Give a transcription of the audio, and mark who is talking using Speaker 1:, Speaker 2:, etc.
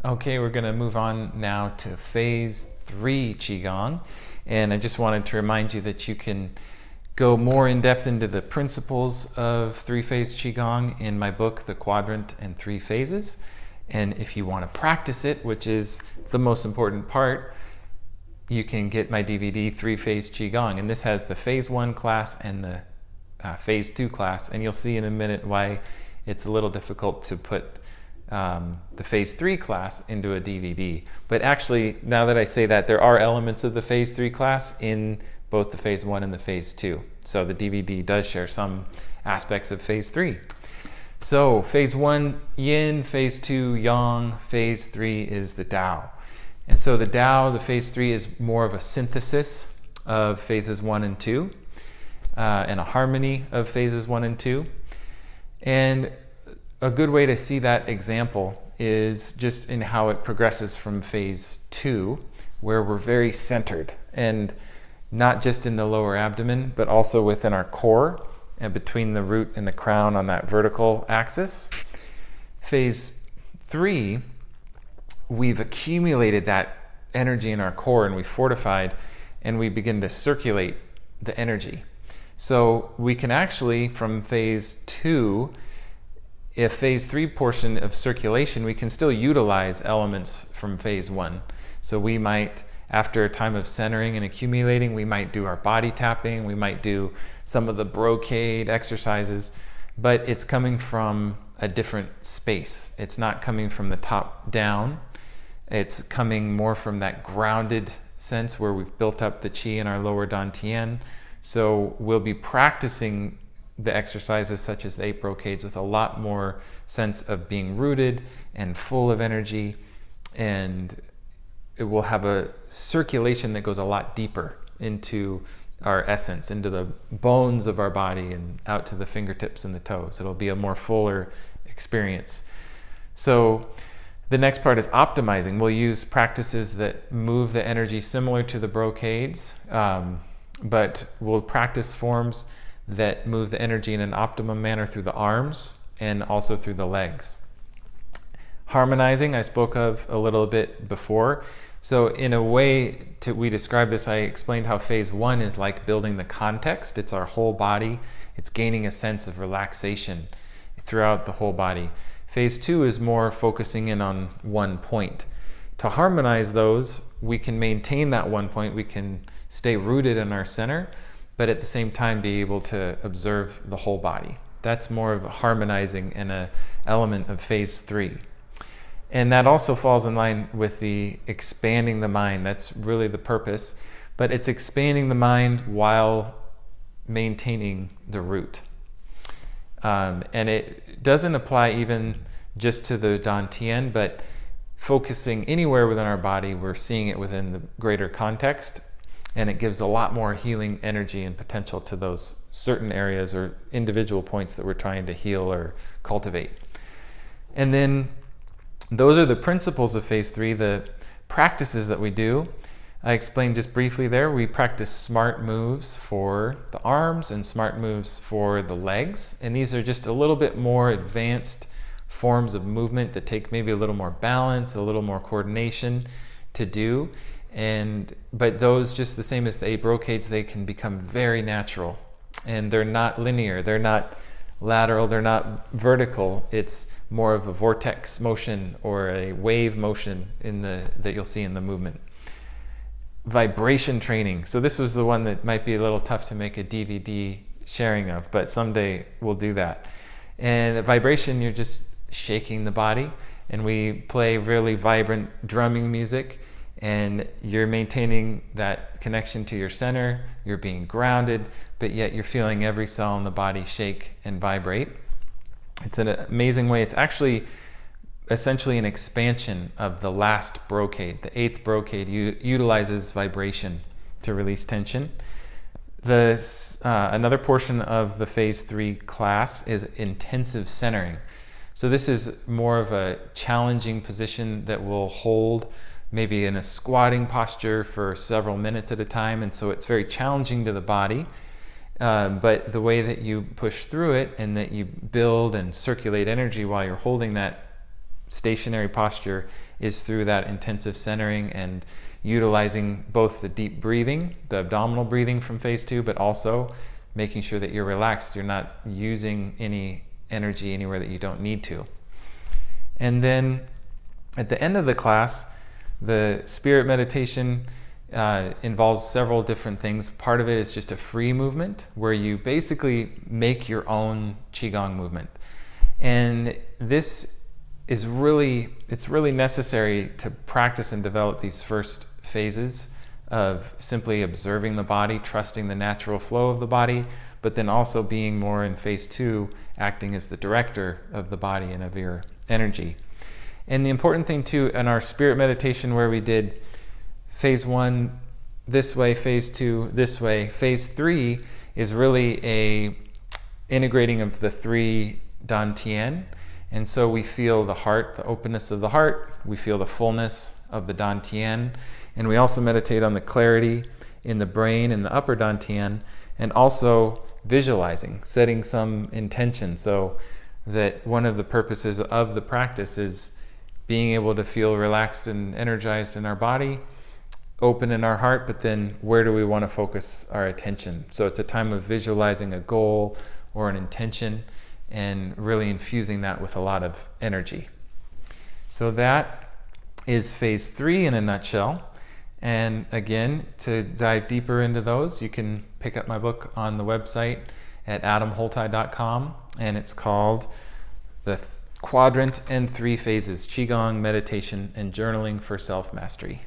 Speaker 1: Okay, we're going to move on now to phase 3 Qigong. And I just wanted to remind you that you can go more in depth into the principles of 3-phase Qigong in my book, The Quadrant and 3 Phases. And if you want to practice it, which is the most important part, you can get my DVD, 3-phase Qigong. And this has the phase 1 class and the phase 2 class. And you'll see in a minute why it's a little difficult to put the phase 3 class into a DVD. But actually, now that I say that, there are elements of the phase 3 class in both the phase 1 and the phase 2. So the DVD does share some aspects of phase 3. So phase 1, yin, phase 2, yang, phase 3 is the Tao. And so the Tao, the phase 3, is more of a synthesis of phases 1 and 2 and a harmony of phases 1 and 2. And a good way to see that example is just in how it progresses from phase 2, where we're very centered, and not just in the lower abdomen, but also within our core and between the root and the crown on that vertical axis. Phase 3, we've accumulated that energy in our core and we fortified, and we begin to circulate the energy. So we can actually, from phase 2, if phase 3 portion of circulation, we can still utilize elements from phase 1. So we might, after a time of centering and accumulating, we might do our body tapping, we might do some of the brocade exercises, but it's coming from a different space. It's not coming from the top down. It's coming more from that grounded sense where we've built up the qi in our lower dantian. So we'll be practicing the exercises such as the 8 brocades with a lot more sense of being rooted and full of energy, and it will have a circulation that goes a lot deeper into our essence, into the bones of our body and out to the fingertips and the toes. It'll be a more fuller experience. So the next part is optimizing. We'll use practices that move the energy similar to the brocades, but we'll practice forms that move the energy in an optimum manner through the arms and also through the legs. Harmonizing, I spoke of a little bit before. So in a way, we describe this, I explained how phase 1 is like building the context. It's our whole body. It's gaining a sense of relaxation throughout the whole body. Phase 2 is more focusing in on one point. To harmonize those, we can maintain that one point. We can stay rooted in our center, but at the same time be able to observe the whole body. That's more of a harmonizing and an element of phase 3. And that also falls in line with the expanding the mind. That's really the purpose, but it's expanding the mind while maintaining the root. And it doesn't apply even just to the dantian, but focusing anywhere within our body, we're seeing it within the greater context. And it gives a lot more healing energy and potential to those certain areas or individual points that we're trying to heal or cultivate. And then those are the principles of phase 3, the practices that we do. I explained just briefly there, we practice smart moves for the arms and smart moves for the legs. And these are just a little bit more advanced forms of movement that take maybe a little more balance, a little more coordination to do. But those, just the same as the 8 brocades, they can become very natural, and they're not linear, they're not lateral, they're not vertical. It's more of a vortex motion or a wave motion that you'll see in the movement. Vibration training. So this was the one that might be a little tough to make a DVD sharing of, but someday we'll do that. And vibration, you're just shaking the body, and we play really vibrant drumming music. And you're maintaining that connection to your center, you're being grounded, but yet you're feeling every cell in the body shake and vibrate. It's an amazing way. It's actually essentially an expansion of the last brocade. The 8th brocade utilizes vibration to release tension. Another portion of the phase 3 class is intensive centering. So this is more of a challenging position that will hold maybe in a squatting posture for several minutes at a time, and so it's very challenging to the body, but the way that you push through it and that you build and circulate energy while you're holding that stationary posture is through that intensive centering and utilizing both the deep breathing, the abdominal breathing from phase 2, but also making sure that you're relaxed. You're not using any energy anywhere that you don't need to. And then at the end of the class, the spirit meditation involves several different things. Part of it is just a free movement where you basically make your own Qigong movement. And this is really necessary to practice and develop these first phases of simply observing the body, trusting the natural flow of the body, but then also being more in phase 2, acting as the director of the body and of your energy. And the important thing too, in our spirit meditation where we did phase 1 this way, phase 2 this way, phase 3 is really a integrating of the 3 Dantian. And so we feel the heart, the openness of the heart, we feel the fullness of the Dantian, and we also meditate on the clarity in the brain in the upper Dantian, and also visualizing, setting some intention, so that one of the purposes of the practice is being able to feel relaxed and energized in our body, open in our heart, but then where do we want to focus our attention? So it's a time of visualizing a goal or an intention and really infusing that with a lot of energy. So that is phase 3 in a nutshell. And again, to dive deeper into those, you can pick up my book on the website at adamholtai.com, and it's called The Quadrant and 3 Phases: Qigong, Meditation, and Journaling for Self-Mastery.